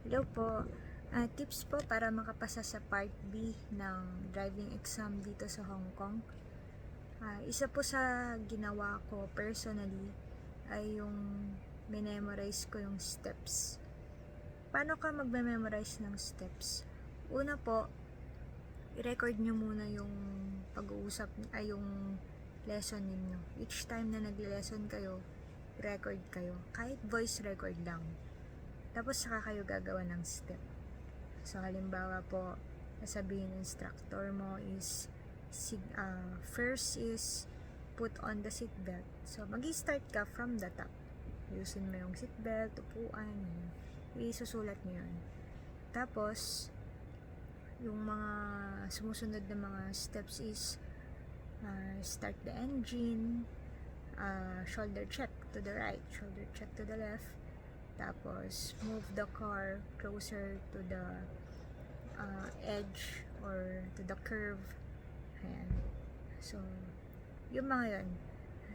Hello po. Tips po para makapasa sa Part B ng driving exam dito sa Hong Kong. Isa po sa ginawa ko personally ay yung memorize ko yung steps. Paano ka magme-memorize ng steps? Una po, i-record nyo muna yung pag-uusap ay yung lesson ninyo. Each time na nagle-lesson kayo, record kayo. Kahit voice record lang. Tapos saka kayo gagawa ng step. So, halimbawa po, sasabihin ng instructor mo is, first is, put on the seatbelt. So, mag-start ka from the top. Ayusin mo yung seatbelt, upuan, isusulat mo yun. Tapos, yung mga sumusunod na mga steps is, start the engine, shoulder check to the right, shoulder check to the left, tapos move the car closer to the edge or to the curve. Ayan. So, yung mga yun.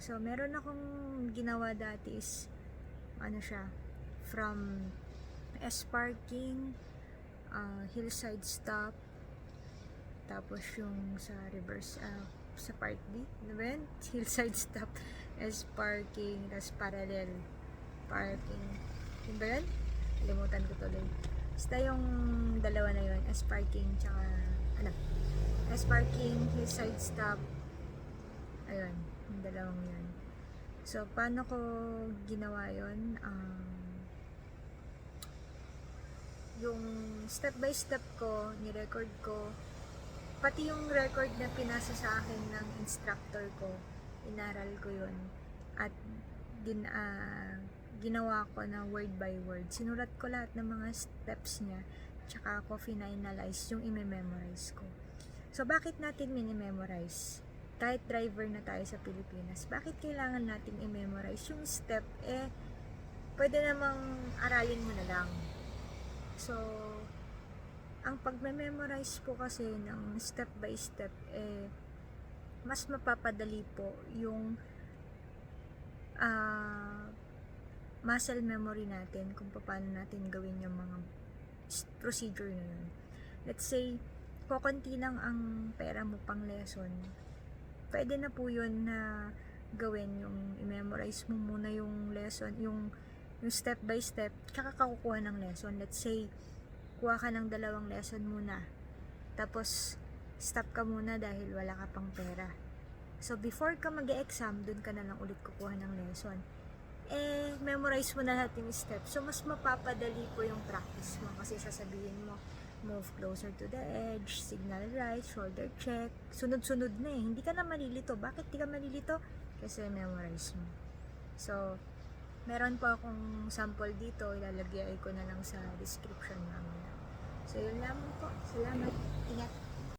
So, meron akong ginawa dati is siya, from S parking, hillside stop, tapos yung sa reverse, sa part B, ano ba yun? Hillside stop, S parking, tapos parallel parking. Yun ba yun? Kalimutan ko tuloy. Basta yung dalawa na yun, S parking, tsaka, S parking, hillside stop. Ayun, yung dalawang yun. So, paano ko ginawa yun? Yung step by step ko, ni-record ko, pati yung record na pinasa sa akin ng instructor ko, inaral ko yun. At ginawa ko na word by word. Sinulat ko lahat ng mga steps niya, tsaka ako finalize yung i-memorize ko. So, bakit natin mini-memorize? Kahit driver na tayo sa Pilipinas, bakit kailangan natin i-memorize yung step? Pwede namang aralin mo na lang. So, ang pagme-memorize po kasi ng step by step, mas mapapadali po yung muscle memory natin kung paano natin gawin yung mga procedure na yun. Let's say, kukunti lang ang pera mo pang lesson, pwede na po yun na gawin yung i-memorize mo muna yung lesson, yung step by step, tsaka ka kukuha ng lesson. Let's say, kuha ka ng 2 lesson muna, tapos stop ka muna dahil wala ka pang pera. So, before ka mag-e-exam, dun ka na lang ulit kukuha ng lesson. Memorize mo na lahat yung steps. So, mas mapapadali po yung practice mo kasi sasabihin mo, move closer to the edge, signal right, shoulder check. Sunod-sunod na eh. Hindi ka na malilito. Bakit di ka malilito? Kasi memorize mo. So, meron po akong sample dito. Ilalagay ko na lang sa description namin. So, yun lang po. Salamat. Ingat.